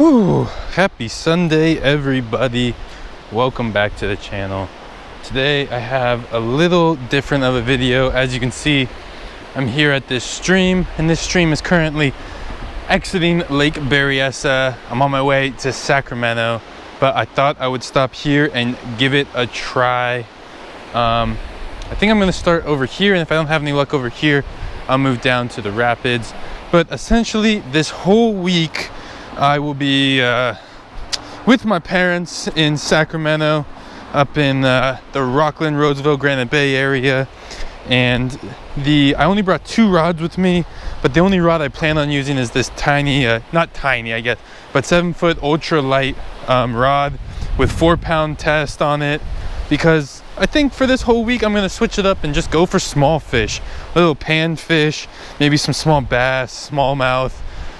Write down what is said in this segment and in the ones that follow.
Whew, happy Sunday everybody. Welcome back to the channel. Today I have a little different of a video. As you can see, I'm here at this stream, and this stream is currently exiting Lake Berryessa. I'm on my way to Sacramento, but I thought I would stop here and give it a try. I think I'm gonna start over here, and if I don't have any luck over here, I'll move down to the rapids. But essentially this whole week I will be with my parents in Sacramento, up in the Rockland, Roseville, Granite Bay area. And I only brought 2 rods with me, but the only rod I plan on using is this tiny, not tiny I guess, but 7-foot ultra light rod with 4-pound test on it, because I think for this whole week I'm gonna switch it up and just go for small fish, little panfish, maybe some small bass, smallmouth,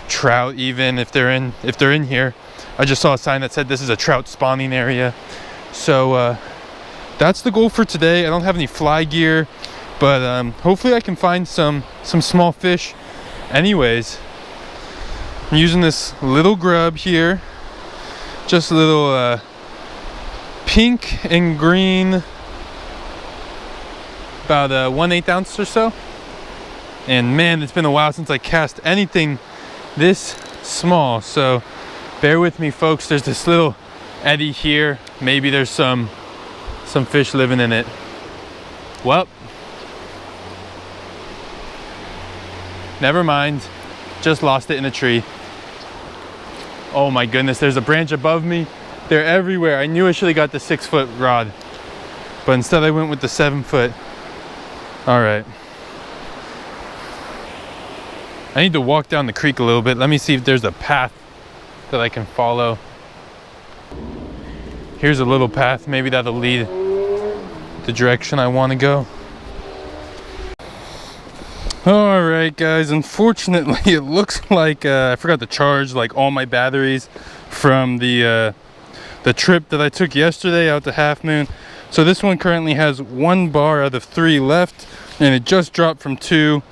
trout, even if they're in here. I just saw a sign that said this is a trout spawning area. So that's the goal for today. I don't have any fly gear, but hopefully I can find some small fish. Anyways, I'm using this little grub here, just a little pink and green, about 1/8 ounce or so. And man, it's been a while since I cast anything this small, so bear with me folks. There's this little eddy here. Maybe there's some fish living in it. Well, never mind, just lost it in a tree. Oh my goodness, there's a branch above me. They're everywhere. I knew I should have got the 6-foot rod, but instead I went with the 7-foot. All right, I need to walk down the creek a little bit. Let me see if there's a path that I can follow. Here's a little path. Maybe that'll lead the direction I want to go. All right, guys. Unfortunately, it looks like I forgot to charge like all my batteries from the trip that I took yesterday out to Half Moon. So this one currently has 1 bar out of 3 left, and it just dropped from 2.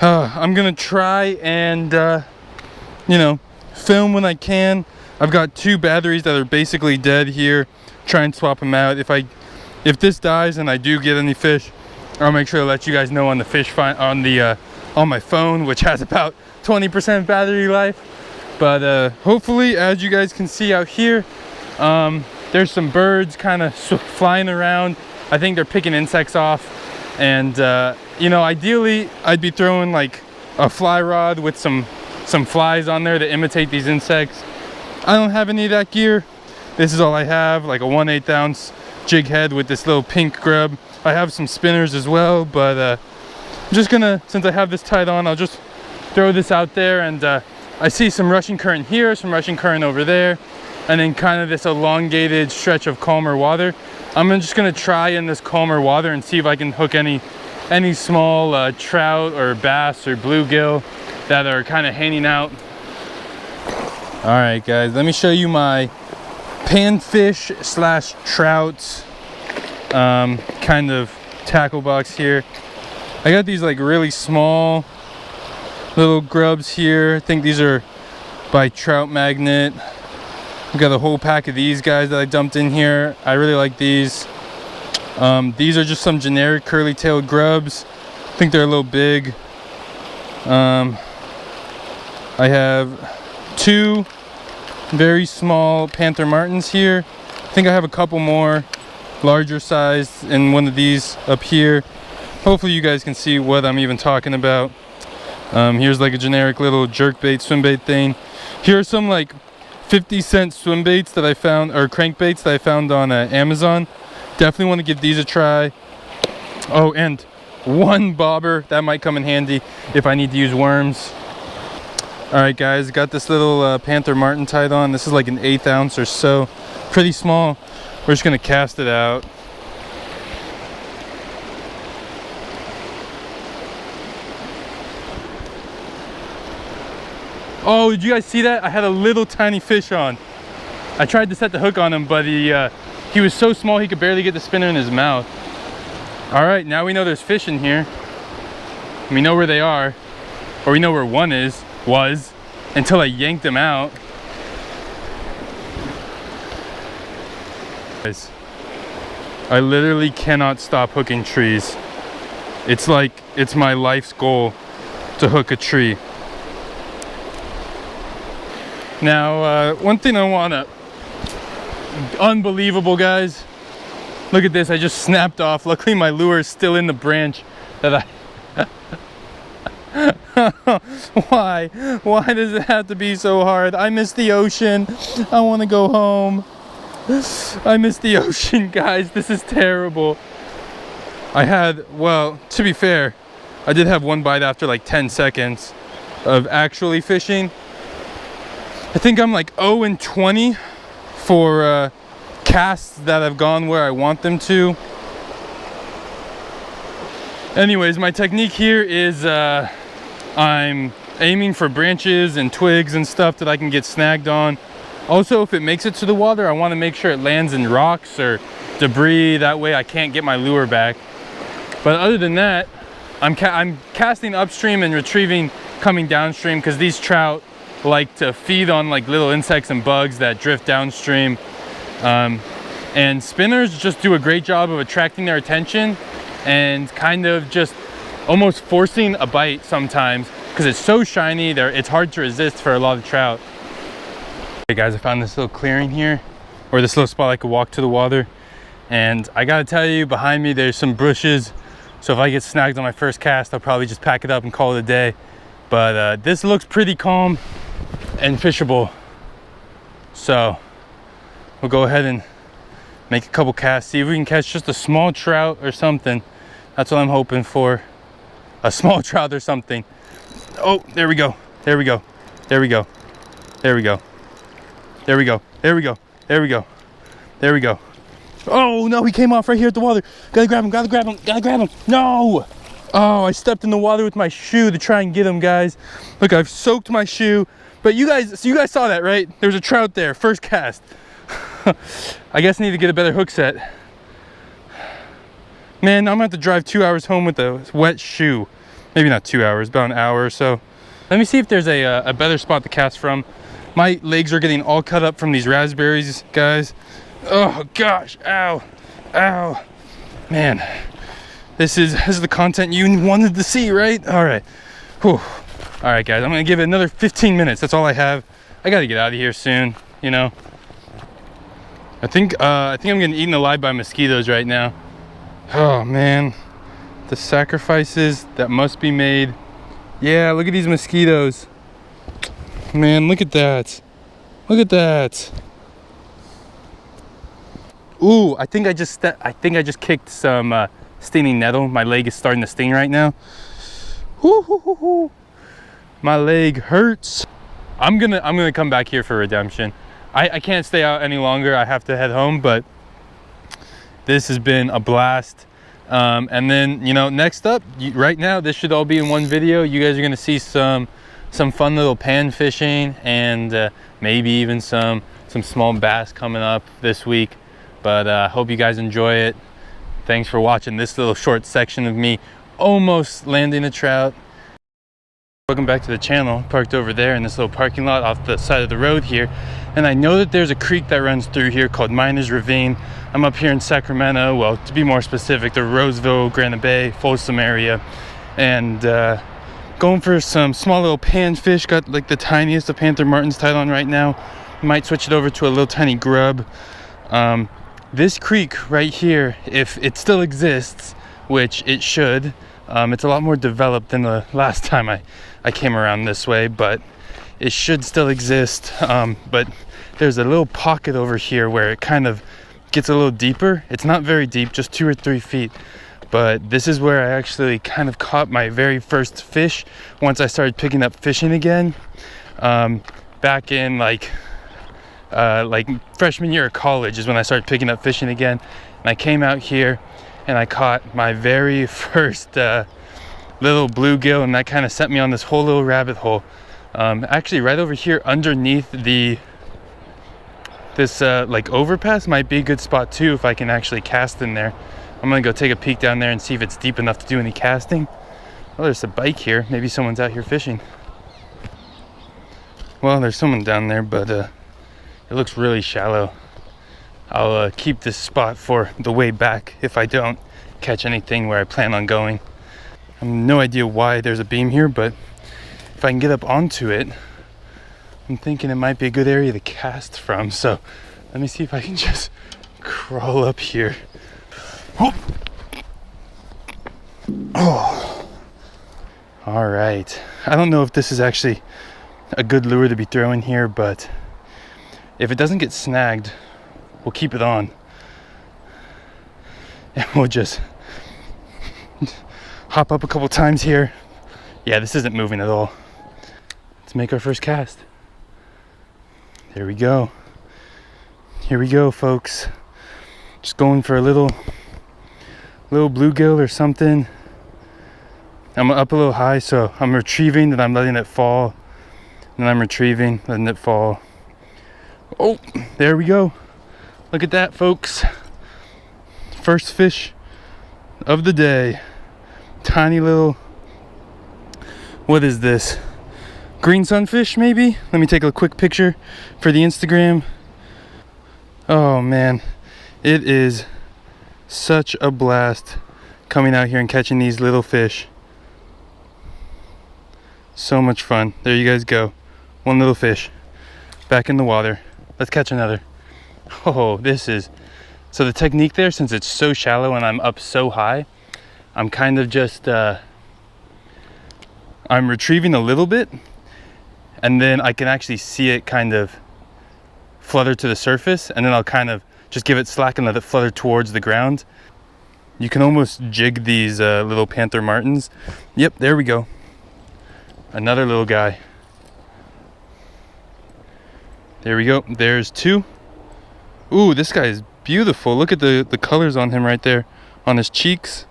I'm gonna try and film when I can. I've got 2 batteries that are basically dead here. Try and swap them out. If this dies and I do get any fish, I'll make sure to let you guys know on the fish find on my phone, which has about 20% battery life. But hopefully, as you guys can see out here, there's some birds kind of flying around. I think they're picking insects off. And ideally I'd be throwing like a fly rod with some flies on there to imitate these insects. I don't have any of that gear. This is all I have, like a 1/8 ounce jig head with this little pink grub. I have some spinners as well, but I'm just gonna, since I have this tied on, I'll just throw this out there. And I see some rushing current here, some rushing current over there, and then kind of this elongated stretch of calmer water. I'm just gonna try in this calmer water and see if I can hook any small trout or bass or bluegill that are kind of hanging out. All right, guys, let me show you my panfish slash trout kind of tackle box here. I got these like really small little grubs here. I think these are by Trout Magnet. I've got a whole pack of these guys that I dumped in here. I really like these. These are just some generic curly-tailed grubs. I think they're a little big. I have 2 very small Panther Martins here. I think I have a couple more larger size in one of these up here. Hopefully you guys can see what I'm even talking about. Here's like a generic little jerkbait, swim bait thing. Here are some like 50-cent swim baits that I found, or crankbaits that I found on Amazon. Definitely want to give these a try. Oh, and 1 bobber that might come in handy if I need to use worms. All right, guys, got this little Panther Martin tied on. This is like an 1/8 ounce or so, pretty small. We're just gonna cast it out. Oh, did you guys see that? I had a little tiny fish on. I tried to set the hook on him, but he was so small he could barely get the spinner in his mouth. All right, now we know there's fish in here. We know where they are, or we know where one was, until I yanked them out. Guys, I literally cannot stop hooking trees. It's like it's my life's goal to hook a tree. Now, one thing I wanna, unbelievable guys, look at this, I just snapped off. Luckily my lure is still in the branch that I, why does it have to be so hard? I miss the ocean, I wanna go home. I miss the ocean, guys, this is terrible. I had, well, to be fair, I did have one bite after like 10 seconds of actually fishing. I think I'm like 0 and 20 for casts that have gone where I want them to. Anyways, my technique here is I'm aiming for branches and twigs and stuff that I can get snagged on. Also, if it makes it to the water, I want to make sure it lands in rocks or debris. That way I can't get my lure back. But other than that, I'm casting upstream and retrieving coming downstream, because these trout like to feed on like little insects and bugs that drift downstream. And spinners just do a great job of attracting their attention and kind of just almost forcing a bite sometimes, because it's so shiny there, it's hard to resist for a lot of trout. Hey guys, I found this little clearing here, or this little spot I could walk to the water, and I gotta tell you, behind me there's some bushes, so if I get snagged on my first cast, I'll probably just pack it up and call it a day. But this looks pretty calm and fishable, so we'll go ahead and make a couple casts, see if we can catch just a small trout or something. That's what I'm hoping for, a small trout or something. Oh, there we go, there we go, there we go, there we go, there we go, there we go, there we go, there we go. Oh no, he came off right here at the water. Gotta grab him, gotta grab him, gotta grab him. No! Oh, I stepped in the water with my shoe to try and get him, guys. Look, I've soaked my shoe. But you guys saw that, right? There was a trout there, first cast. I guess I need to get a better hook set. Man, I'm gonna have to drive 2 hours home with a wet shoe. Maybe not 2 hours, about an hour or so. Let me see if there's a better spot to cast from. My legs are getting all cut up from these raspberries, guys. Oh gosh, ow, ow. Man, this is the content you wanted to see, right? All right, whew. All right, guys, I'm gonna give it another 15 minutes. That's all I have. I gotta get out of here soon, you know. I think I'm getting eaten alive by mosquitoes right now. Oh man, the sacrifices that must be made. Yeah, look at these mosquitoes. Man, look at that. Look at that. Ooh, I think I just kicked some stinging nettle. My leg is starting to sting right now. Woo, hoo, hoo, hoo. My leg hurts. I'm gonna come back here for redemption. I can't stay out any longer. I have to head home, but this has been a blast. And then, you know, next up, right now, this should all be in one video. You guys are gonna see some fun little pan fishing, and maybe even some small bass coming up this week. But hope you guys enjoy it. Thanks for watching this little short section of me almost landing a trout. Welcome back to the channel. Parked over there in this little parking lot off the side of the road here, and I know that there's a creek that runs through here called Miners Ravine. I'm up here in Sacramento, well, to be more specific, the Roseville, Granite Bay, Folsom area, and going for some small little panfish. Got like the tiniest of panther martins tied on right now. Might switch it over to a little tiny grub. This creek right here, if it still exists, which it should, it's a lot more developed than the last time I came around this way, but it should still exist. But there's a little pocket over here where it kind of gets a little deeper. It's not very deep, just 2 or 3 feet, but this is where I actually kind of caught my very first fish once I started picking up fishing again, back in like freshman year of college is when I started picking up fishing again. And I came out here and I caught my very first little bluegill, and that kind of sent me on this whole little rabbit hole. Actually right over here underneath this like overpass might be a good spot too if I can actually cast in there. I'm gonna go take a peek down there and see if it's deep enough to do any casting. Oh, there's a bike here. Maybe someone's out here fishing. Well, there's someone down there, but it looks really shallow. I'll keep this spot for the way back if I don't catch anything where I plan on going. I have no idea why there's a beam here, but if I can get up onto it, I'm thinking it might be a good area to cast from. So let me see if I can just crawl up here. Oh. All right. I don't know if this is actually a good lure to be throwing here, but if it doesn't get snagged, we'll keep it on. And we'll just hop up a couple times here. Yeah, this isn't moving at all. Let's make our first cast. There we go. Here we go, folks. Just going for a little bluegill or something. I'm up a little high, so I'm retrieving, then I'm letting it fall. Then I'm retrieving, letting it fall. Oh, there we go. Look at that, folks. First fish of the day. Tiny little, what is this? Green sunfish, maybe? Let me take a quick picture for the Instagram. Oh man, it is such a blast coming out here and catching these little fish. So much fun. There you guys go. One little fish back in the water. Let's catch another. Oh, this is, so the technique there, since it's so shallow and I'm up so high, I'm kind of just I'm retrieving a little bit, and then I can actually see it kind of flutter to the surface, and then I'll kind of just give it slack and let it flutter towards the ground. You can almost jig these little panther martins. Yep, there we go. Another little guy. There we go. There's two. Ooh, this guy is beautiful. Look at the colors on him right there, on his cheeks.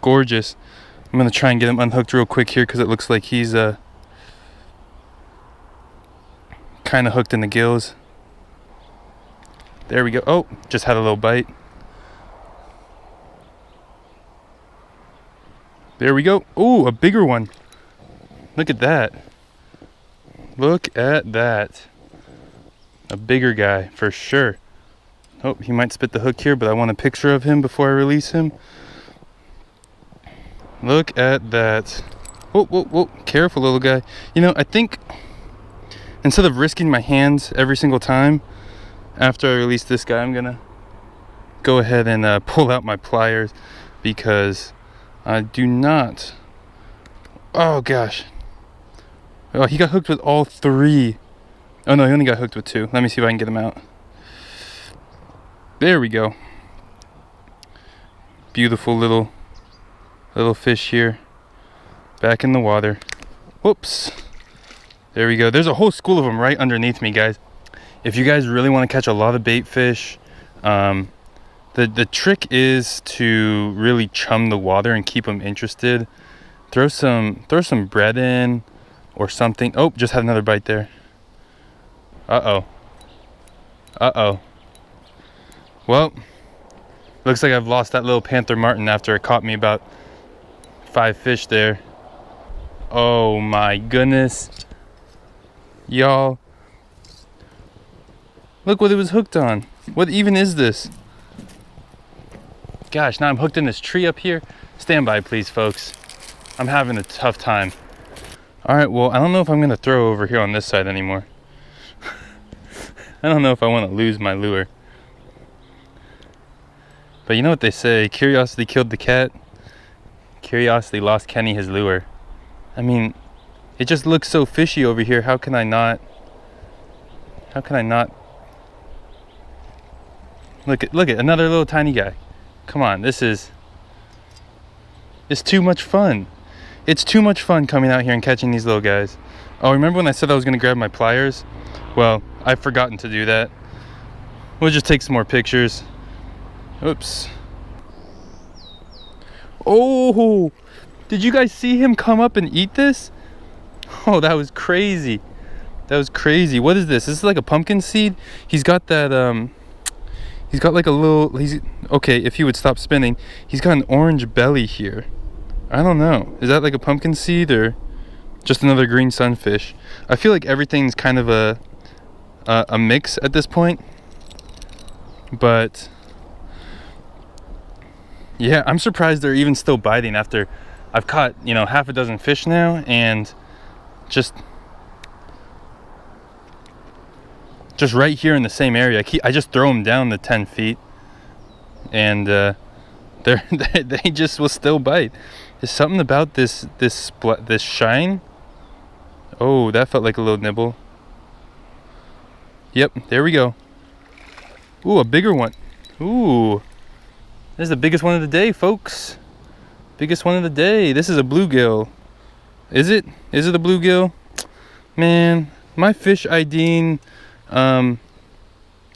Gorgeous. I'm gonna try and get him unhooked real quick here because it looks like he's kind of hooked in the gills. There we go. Oh, just had a little bite. There we go. Ooh, a bigger one. Look at that. Look at that. A bigger guy for sure. Oh, he might spit the hook here, but I want a picture of him before I release him. Look at that. Whoa, whoa, whoa. Careful, little guy. You know, I think instead of risking my hands every single time after I release this guy, I'm gonna go ahead and pull out my pliers, because I do not. Oh gosh. Oh, he got hooked with all three. Oh no, he only got hooked with two. Let me see if I can get him out. There we go. Beautiful little fish here. Back in the water. Whoops. There we go. There's a whole school of them right underneath me, guys. If you guys really want to catch a lot of bait fish, the trick is to really chum the water and keep them interested. Throw some bread in or something. Oh, just had another bite there. Uh-oh. Uh-oh. Well, looks like I've lost that little panther martin after it caught me about 5 fish there. Oh my goodness. Y'all. Look what it was hooked on. What even is this? Gosh, now I'm hooked in this tree up here. Stand by, please, folks. I'm having a tough time. All right, well, I don't know if I'm gonna throw over here on this side anymore. I don't know if I want to lose my lure. But you know what they say, curiosity killed the cat. Curiosity lost Kenny his lure. I mean, it just looks so fishy over here. How can I not? Look at another little tiny guy. Come on, it's too much fun. It's too much fun coming out here and catching these little guys. Oh, remember when I said I was gonna grab my pliers? Well, I've forgotten to do that. We'll just take some more pictures. Oops. Oh, did you guys see him come up and eat this? Oh, that was crazy. That was crazy. What is this? This is like a pumpkin seed. He's got that, he's got like a little, okay, if he would stop spinning, he's got an orange belly here. I don't know. Is that like a pumpkin seed or just another green sunfish? I feel like everything's kind of a mix at this point. But yeah, I'm surprised they're even still biting after I've caught, you know, half a dozen fish now, and just right here in the same area. I just throw them down the 10 feet, and they just will still bite. There's something about this shine. Oh, that felt like a little nibble. Yep, there we go. Ooh, a bigger one. Ooh, this is the biggest one of the day, folks. Biggest one of the day. This is a bluegill. Is it? Is it a bluegill? Man, my fish IDing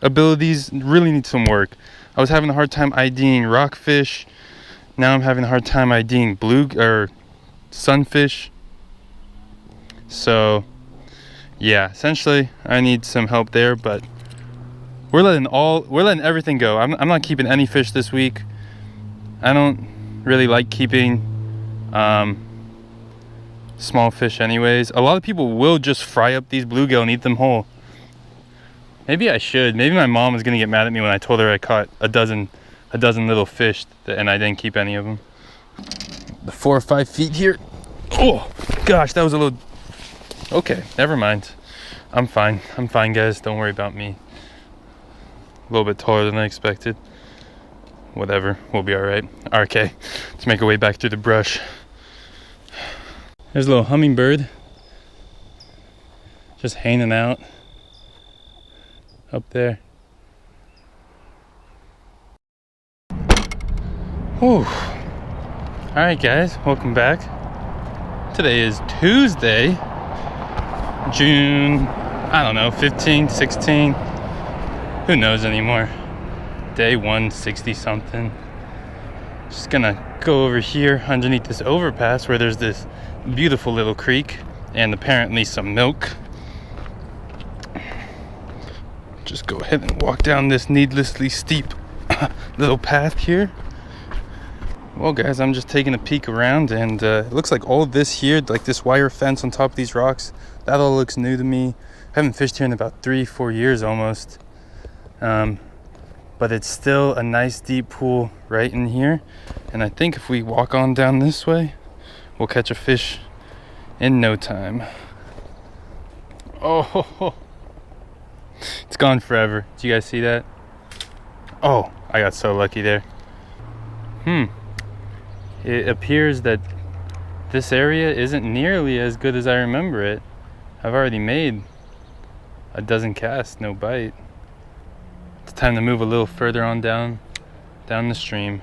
abilities really need some work. I was having a hard time IDing rockfish. Now I'm having a hard time IDing sunfish. So yeah, essentially I need some help there, but we're letting everything go. I'm not keeping any fish this week. I don't really like keeping small fish anyways. A lot of people will just fry up these bluegill and eat them whole. Maybe I should. Maybe my mom was gonna get mad at me when I told her I caught a dozen little fish and I didn't keep any of them. The 4 or 5 feet here. Oh gosh, that was a little. Okay, never mind. I'm fine, guys. Don't worry about me. A little bit taller than I expected. Whatever, we'll be all right. Okay, let's make our way back through the brush. There's a little hummingbird just hanging out up there. Whew. All right, guys, welcome back. Today is Tuesday, June, I don't know, 15, 16, who knows anymore. Day 160 something. Just gonna go over here underneath this overpass where there's this beautiful little creek and apparently some milk. Just go ahead and walk down this needlessly steep little path here. Well, guys, I'm just taking a peek around, and it looks like all this here, like this wire fence on top of these rocks, that all looks new to me. I haven't fished here in about 3-4 years almost. But it's still a nice deep pool right in here. And I think if we walk on down this way, we'll catch a fish in no time. Oh, it's gone forever. Did you guys see that? Oh, I got so lucky there. It appears that this area isn't nearly as good as I remember it. I've already made a dozen casts, no bite. It's time to move a little further on down the stream.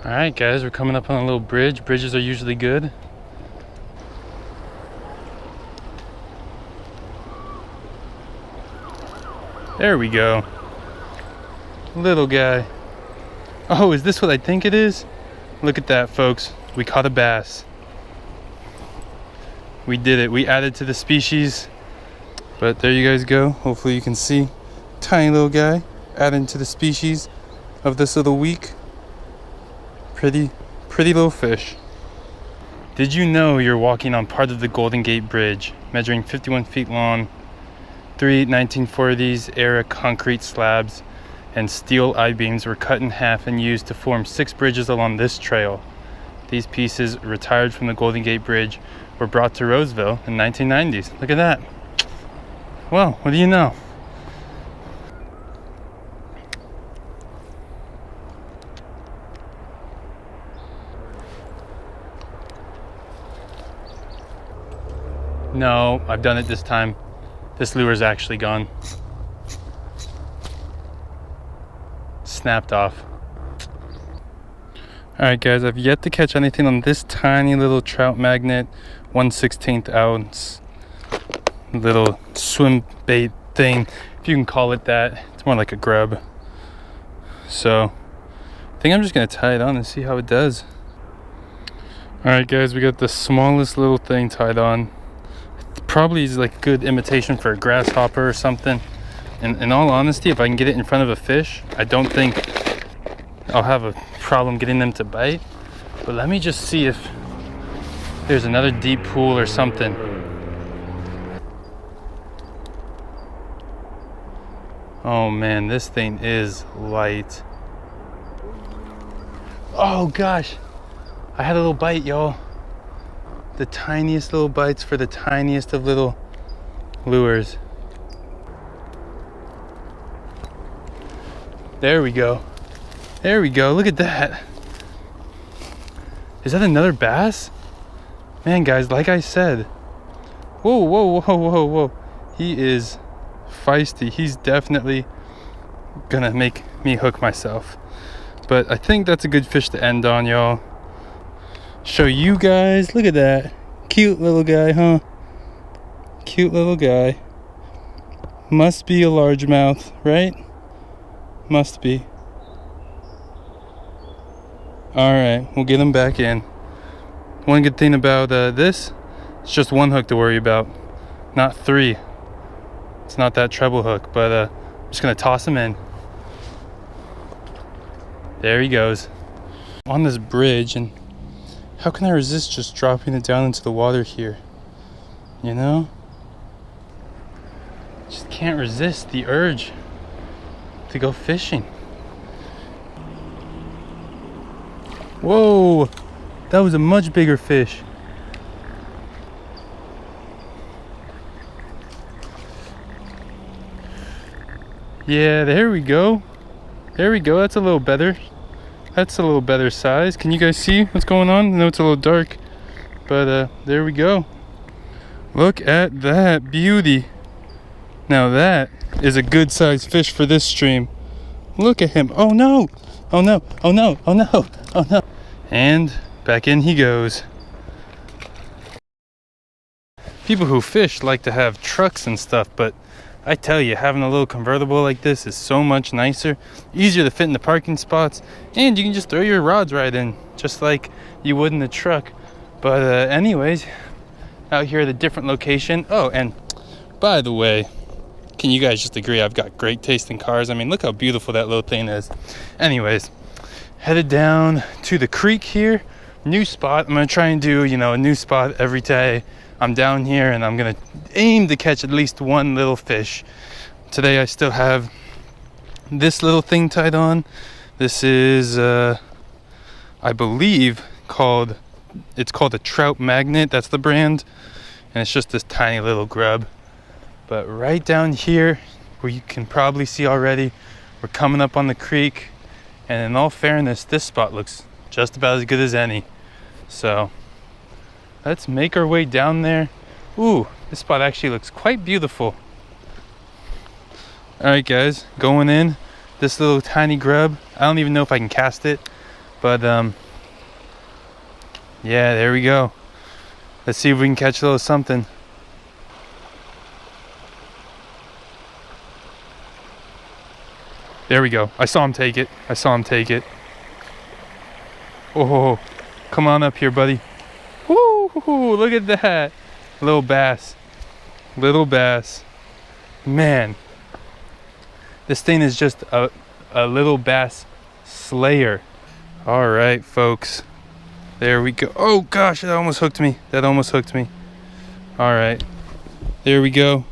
All right, guys, we're coming up on a little bridge. Bridges are usually good. There we go. Little guy. Oh, is this what I think it is? Look at that, folks. We caught a bass. We did it. We added to the species. But there you guys go. Hopefully you can see. Tiny little guy adding to the species of this little week. Pretty little fish. Did you know you're walking on part of the Golden Gate Bridge, measuring 51 feet long, 3 1940s era concrete slabs and steel I-beams were cut in half and used to form 6 bridges along this trail. These pieces, retired from the Golden Gate Bridge, were brought to Roseville in 1990s. Look at that. Well, what do you know? No, I've done it this time. This lure's actually gone. Snapped off. Alright, guys, I've yet to catch anything on this tiny little trout magnet, 1/16 ounce little swim bait thing, if you can call it that. It's more like a grub. So I think I'm just gonna tie it on and see how it does. Alright, guys, we got the smallest little thing tied on. It probably is like a good imitation for a grasshopper or something. And in all honesty, if I can get it in front of a fish, I don't think I'll have a problem getting them to bite. But let me just see if there's another deep pool or something. Oh man, this thing is light. Oh gosh, I had a little bite, y'all. The tiniest little bites for the tiniest of little lures. There we go. There we go. Look at that. Is that another bass? Man, guys, like I said. Whoa, whoa, whoa, whoa, whoa. He is feisty. He's definitely gonna make me hook myself. But I think that's a good fish to end on, y'all. Show you guys. Look at that. Cute little guy, huh? Cute little guy. Must be a largemouth, right? Must be. Alright, we'll get him back in. One good thing about this, it's just one hook to worry about, not three. It's not that treble hook, but I'm just gonna toss him in. There he goes. On this bridge, and how can I resist just dropping it down into the water here? You know? Just can't resist the urge to go fishing. Whoa! That was a much bigger fish. Yeah, there we go. There we go. That's a little better. That's a little better size. Can you guys see what's going on? I know it's a little dark, but there we go. Look at that beauty. Now that is a good sized fish for this stream. Look at him. Oh no! Oh no! Oh no! Oh no! Oh no! And back in he goes. People who fish like to have trucks and stuff, but I tell you, having a little convertible like this is so much nicer, easier to fit in the parking spots, and you can just throw your rods right in, just like you would in the truck. But anyways, out here at a different location. Oh, and by the way, can you guys just agree I've got great taste in cars? I mean, look how beautiful that little thing is. Anyways, headed down to the creek here. New spot. I'm gonna try and do, you know, a new spot every day. I'm down here and I'm gonna aim to catch at least one little fish. Today I still have this little thing tied on. This is I believe it's called a Trout Magnet. That's the brand, and it's just this tiny little grub. But right down here, where you can probably see already, we're coming up on the creek, and in all fairness, this spot looks just about as good as any. So let's make our way down there. Ooh, this spot actually looks quite beautiful. All right, guys, going in. This little tiny grub. I don't even know if I can cast it, but yeah, there we go. Let's see if we can catch a little something. There we go. I saw him take it. I saw him take it. Oh, come on up here, buddy. Woo, look at that. Little bass. Little bass. Man. This thing is just a little bass slayer. All right, folks. There we go. Oh, gosh, that almost hooked me. That almost hooked me. All right. There we go.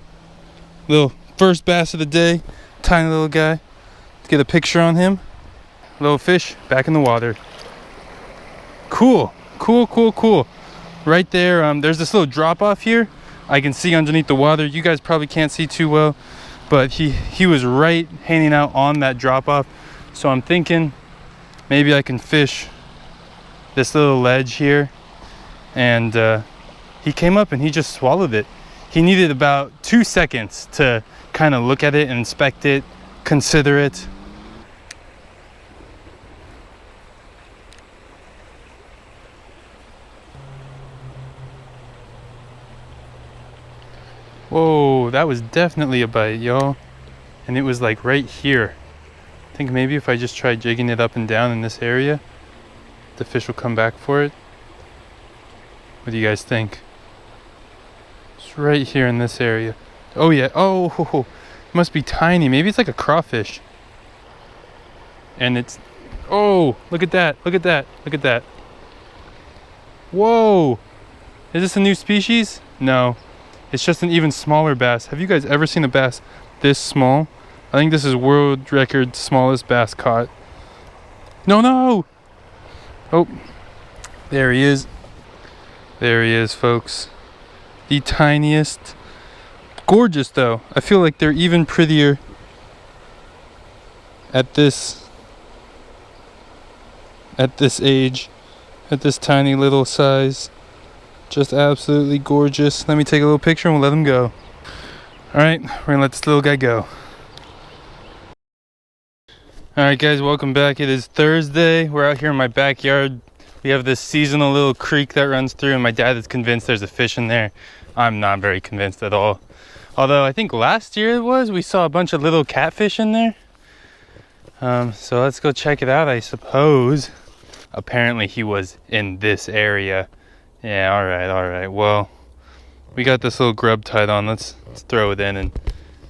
Little first bass of the day. Tiny little guy. Let's get a picture on him. Little fish back in the water. Cool. Cool, cool, cool. Right there, there's this little drop off here. I can see underneath the water. You guys probably can't see too well, but he was right hanging out on that drop off. So I'm thinking maybe I can fish this little ledge here. And he came up and he just swallowed it. He needed about 2 seconds to kind of look at it and inspect it, consider it. Whoa, that was definitely a bite, y'all. And it was like right here. I think maybe if I just try jigging it up and down in this area, the fish will come back for it. What do you guys think? It's right here in this area. Oh yeah, oh, it must be tiny. Maybe it's like a crawfish. And it's, oh, look at that, look at that, look at that. Whoa, is this a new species? No. It's just an even smaller bass. Have you guys ever seen a bass this small? I think this is world record smallest bass caught. No! Oh, there he is. There he is, folks. The tiniest. Gorgeous though. I feel like they're even prettier at this age, at this tiny little size. Just absolutely gorgeous. Let me take a little picture and we'll let them go. Alright, we're gonna let this little guy go. Alright guys, welcome back. It is Thursday. We're out here in my backyard. We have this seasonal little creek that runs through, and my dad is convinced there's a fish in there. I'm not very convinced at all. Although I think last year we saw a bunch of little catfish in there. So let's go check it out, I suppose. Apparently he was in this area. Yeah, alright. Well, we got this little grub tied on. Let's throw it in and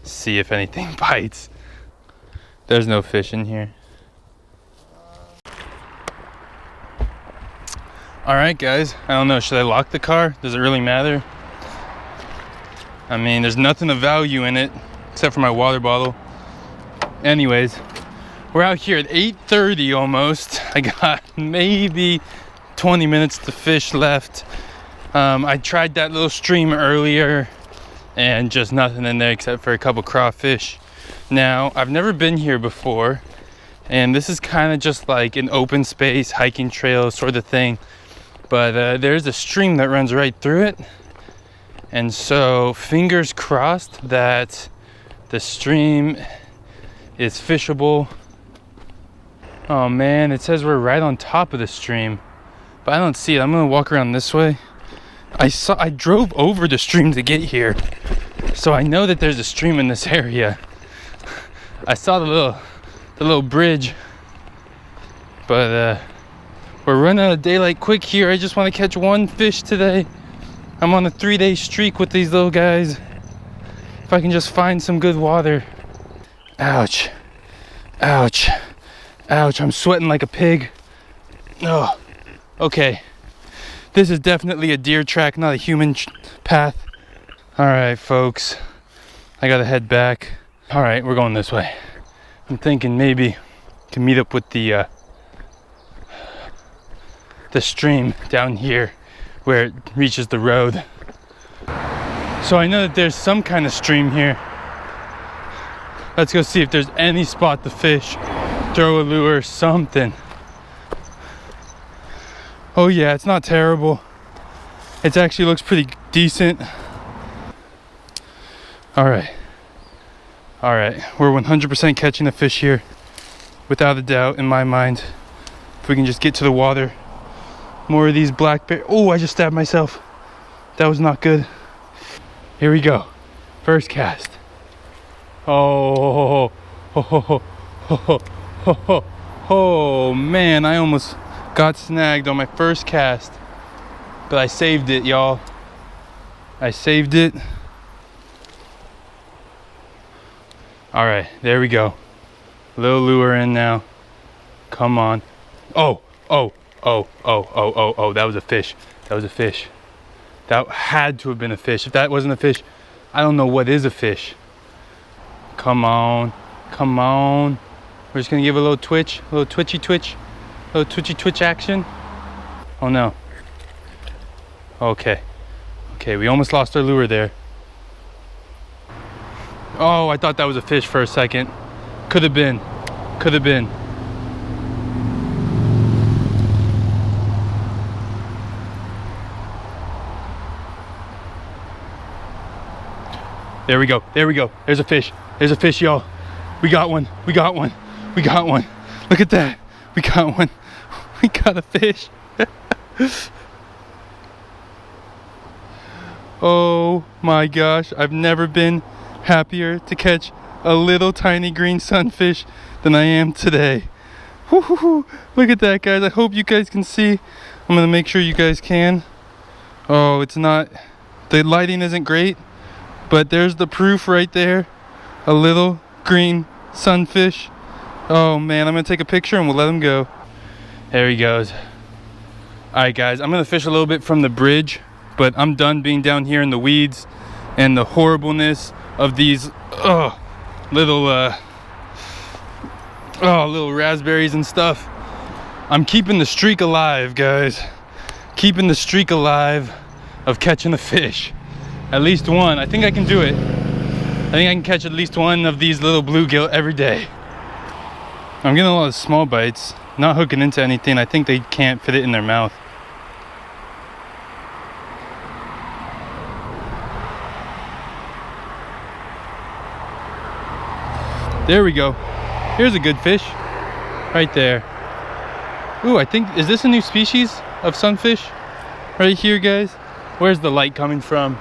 see if anything bites. There's no fish in here. Alright guys, I don't know, should I lock the car? Does it really matter? I mean, there's nothing of value in it except for my water bottle. Anyways, we're out here at 8:30 almost. I got maybe 20 minutes to fish left. I tried that little stream earlier and just nothing in there except for a couple crawfish. Now, I've never been here before, and this is kind of just like an open space hiking trail sort of thing. But there's a stream that runs right through it, and so fingers crossed that the stream is fishable. Oh man, it says we're right on top of the stream, but I don't see it. I'm gonna walk around this way. I drove over the stream to get here, so I know that there's a stream in this area. I saw the little bridge, but we're running out of daylight quick here. I just want to catch one fish today. I'm on a 3-day streak with these little guys. If I can just find some good water. Ouch. I'm sweating like a pig. Oh, okay. This is definitely a deer track, not a human path. All right, folks. I gotta head back. All right, we're going this way. I'm thinking maybe I can meet up with the stream down here where it reaches the road. So I know that there's some kind of stream here. Let's go see if there's any spot to fish, throw a lure, something. Oh yeah, it's not terrible. It actually looks pretty decent. All right, we're 100% catching a fish here, without a doubt in my mind. If we can just get to the water. More of these black bear. Oh, I just stabbed myself. That was not good. Here we go. First cast. Oh man, I almost got snagged on my first cast, but I saved it, y'all. I saved it. All right, there we go. Little lure in now. Come on. Oh, that was a fish. That had to have been a fish. If that wasn't a fish, I don't know what is a fish. Come on. We're just gonna give it a little twitch, a little twitchy twitch action. Oh no. Okay, we almost lost our lure there. Oh, I thought that was a fish for a second. Could have been. There we go. There's a fish, y'all. We got one. Look at that. We got one. We got a fish. Oh my gosh, I've never been happier to catch a little tiny green sunfish than I am today. Woo-hoo-hoo. Look at that, guys. I hope you guys can see. I'm gonna make sure you guys can. Oh, it's not, the lighting isn't great, but there's the proof right there. A little green sunfish. Oh man, I'm gonna take a picture and we'll let him go. There he goes. All right guys, I'm gonna fish a little bit from the bridge, but I'm done being down here in the weeds and the horribleness of these little Oh, little raspberries and stuff. I'm keeping the streak alive, guys. Keeping the streak alive of catching a fish. At least one. I think I can do it. I think I can catch at least one of these little bluegill every day. I'm getting a lot of small bites. Not hooking into anything. I think they can't fit it in their mouth. There we go. Here's a good fish. Right there. Ooh, I think, is this a new species of sunfish? Right here, guys. Where's the light coming from?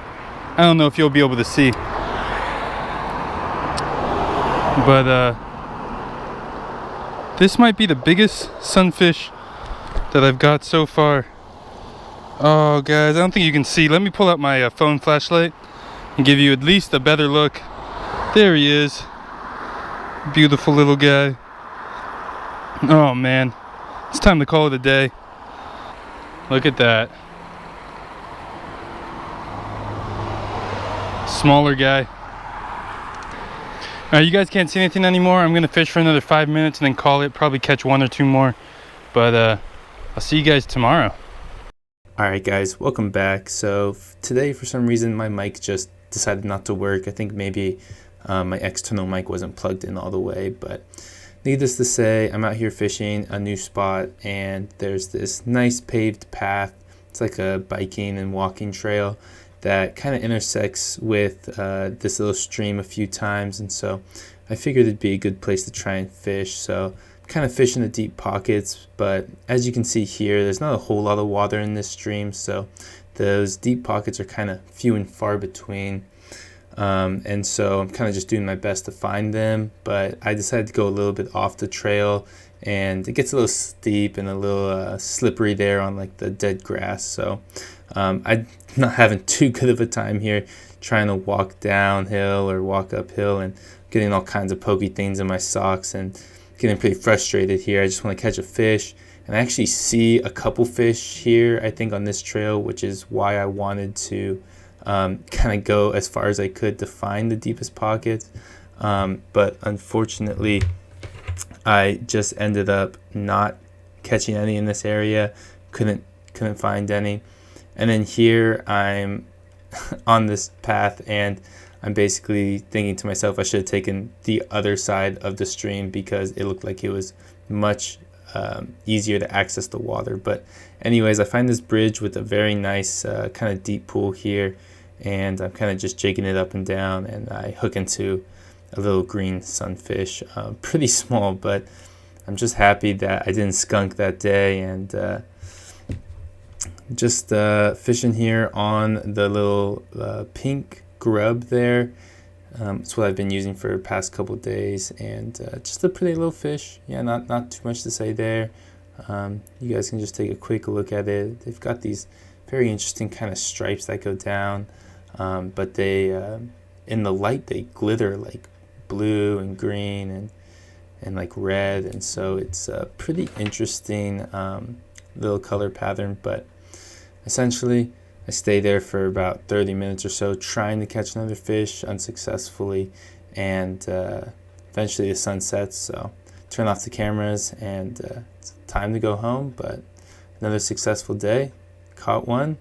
I don't know if you'll be able to see. But this might be the biggest sunfish that I've got so far. Oh, guys, I don't think you can see. Let me pull out my phone flashlight and give you at least a better look. There he is. Beautiful little guy. Oh man, it's time to call it a day. Look at that. Smaller guy. Alright, you guys can't see anything anymore. I'm gonna fish for another 5 minutes and then call it. Probably catch 1 or 2 more. But I'll see you guys tomorrow. Alright guys, welcome back. So today for some reason my mic just decided not to work. I think maybe my external mic wasn't plugged in all the way, but needless to say, I'm out here fishing a new spot and there's this nice paved path. It's like a biking and walking trail that kind of intersects with this little stream a few times, and so I figured it'd be a good place to try and fish. So I'm kind of fishing the deep pockets, but as you can see here, there's not a whole lot of water in this stream, so those deep pockets are kind of few and far between. And so I'm kind of just doing my best to find them, but I decided to go a little bit off the trail, and it gets a little steep and a little slippery there on like the dead grass. So I'm not having too good of a time here trying to walk downhill or walk uphill and getting all kinds of pokey things in my socks and getting pretty frustrated here. I just want to catch a fish, and I actually see a couple fish here, I think, on this trail, which is why I wanted to kind of go as far as I could to find the deepest pockets, but unfortunately I just ended up not catching any in this area. Couldn't find any. And then here I'm on this path and I'm basically thinking to myself I should have taken the other side of the stream because it looked like it was much easier to access the water. But anyways, I find this bridge with a very nice kind of deep pool here, and I'm kind of just jigging it up and down, and I hook into a little green sunfish. Pretty small, but I'm just happy that I didn't skunk that day, and just fishing here on the little pink grub there. It's what I've been using for the past couple days, and just a pretty little fish. Yeah, not too much to say there. You guys can just take a quick look at it. They've got these very interesting kind of stripes that go down, but they in the light they glitter like blue and green and like red, and so it's a pretty interesting little color pattern. But essentially I stay there for about 30 minutes or so trying to catch another fish unsuccessfully, and eventually the sun sets, so turn off the cameras and it's time to go home. But another successful day, caught one,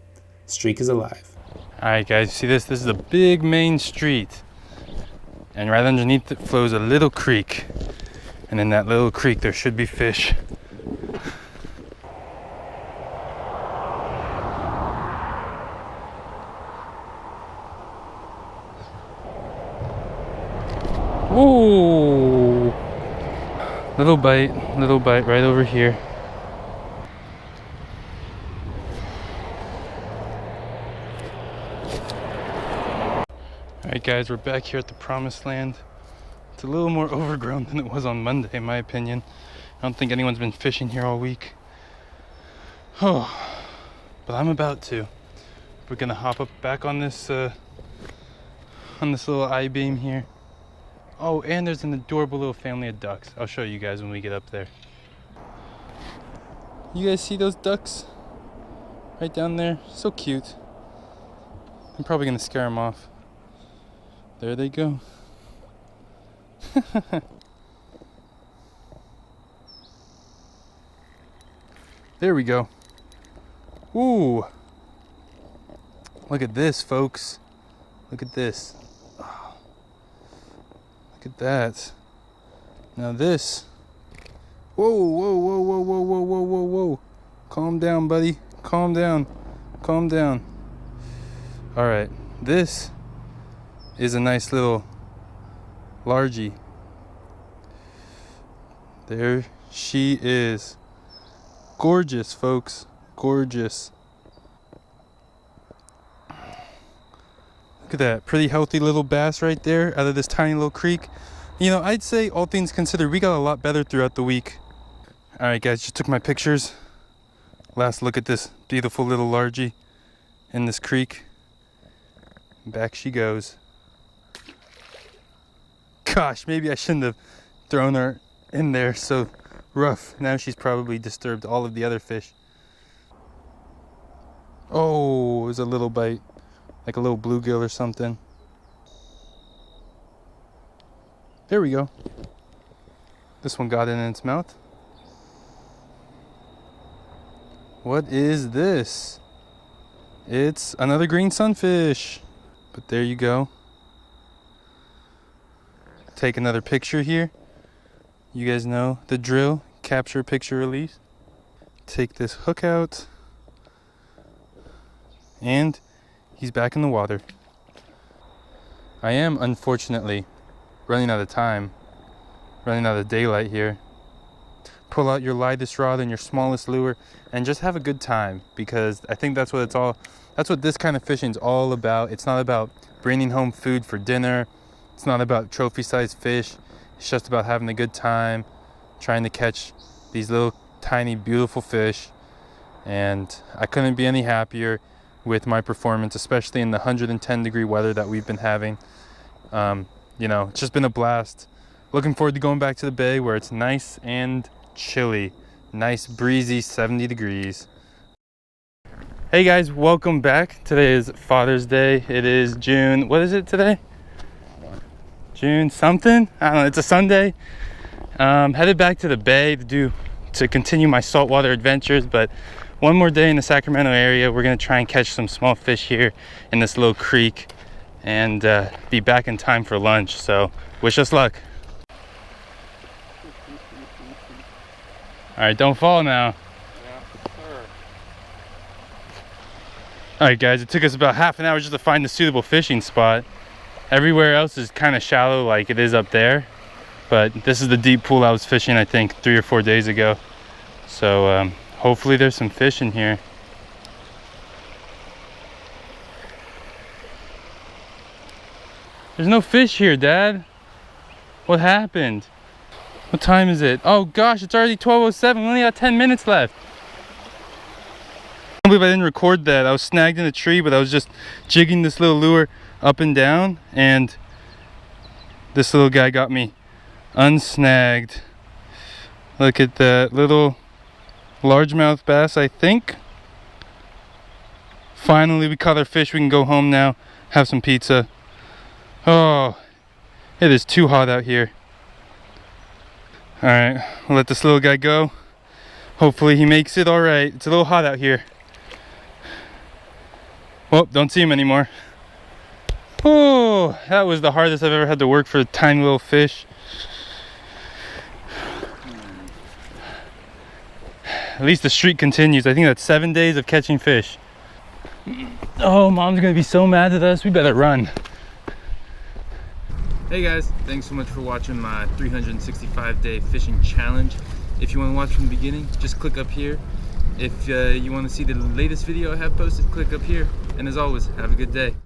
streak is alive. Alright guys, see this? This is a big main street, and right underneath it flows a little creek, and in that little creek there should be fish. Ooh, little bite right over here. Alright guys, we're back here at the promised land. It's a little more overgrown than it was on Monday, in my opinion. I don't think anyone's been fishing here all week. Oh, but I'm about to. We're gonna hop up back on this little I-beam here. Oh, and there's an adorable little family of ducks. I'll show you guys when we get up there. You guys see those ducks? Right down there? So cute. I'm probably gonna scare them off. There they go. There we go. Ooh. Look at this, folks. Look at this. Oh. Look at that. Now this. Whoa, whoa, whoa, whoa, whoa, whoa, whoa, whoa, whoa. Calm down, buddy. Calm down. Calm down. All right. This is a nice little largie. There she is. Gorgeous, folks. Gorgeous. Look at that. Pretty healthy little bass right there out of this tiny little creek. You know, I'd say all things considered, we got a lot better throughout the week. All right, guys, just took my pictures. Last look at this beautiful little largie in this creek. Back she goes. Gosh, maybe I shouldn't have thrown her in there so rough. Now she's probably disturbed all of the other fish. Oh, it was a little bite, like a little bluegill or something. There we go. This one got it in its mouth. What is this? It's another green sunfish. But there you go. Take another picture here. You guys know the drill. Capture, picture, release. Take this hook out. And he's back in the water. I am, unfortunately, running out of time. Running out of daylight here. Pull out your lightest rod and your smallest lure and just have a good time, because I think that's what it's all, that's what this kind of fishing is all about. It's not about bringing home food for dinner. It's not about trophy-sized fish. It's just about having a good time, trying to catch these little tiny beautiful fish. And I couldn't be any happier with my performance, especially in the 110-degree weather that we've been having. You know, it's just been a blast. Looking forward to going back to the bay where it's nice and chilly. Nice breezy 70 degrees. Hey guys, welcome back. Today is Father's Day. It is June, what is it today? June something? I don't know, it's a Sunday. Headed back to the bay to continue my saltwater adventures, but one more day in the Sacramento area. We're gonna try and catch some small fish here in this little creek and be back in time for lunch. So wish us luck. All right, don't fall now. Yeah, sure. All right, guys, it took us about half an hour just to find a suitable fishing spot. Everywhere else is kind of shallow like it is up there, but this is the deep pool I was fishing, I think, 3 or 4 days ago. So hopefully there's some fish in here. There's no fish here, Dad. What happened? What time is it? Oh gosh, it's already 12:07. We only got 10 minutes left. I can't believe I didn't record that. I was snagged in a tree, but I was just jigging this little lure up and down, and this little guy got me unsnagged. Look at that little largemouth bass, I think. Finally, we caught our fish. We can go home now, have some pizza. Oh, it is too hot out here. All right, we'll let this little guy go. Hopefully he makes it all right. It's a little hot out here. Well, don't see him anymore. Oh, that was the hardest I've ever had to work for a tiny little fish. At least the streak continues. I think that's 7 days of catching fish. Oh, Mom's gonna be so mad at us. We better run. Hey guys, thanks so much for watching my 365-day fishing challenge. If you want to watch from the beginning, just click up here. If you want to see the latest video I have posted, click up here. And as always, have a good day.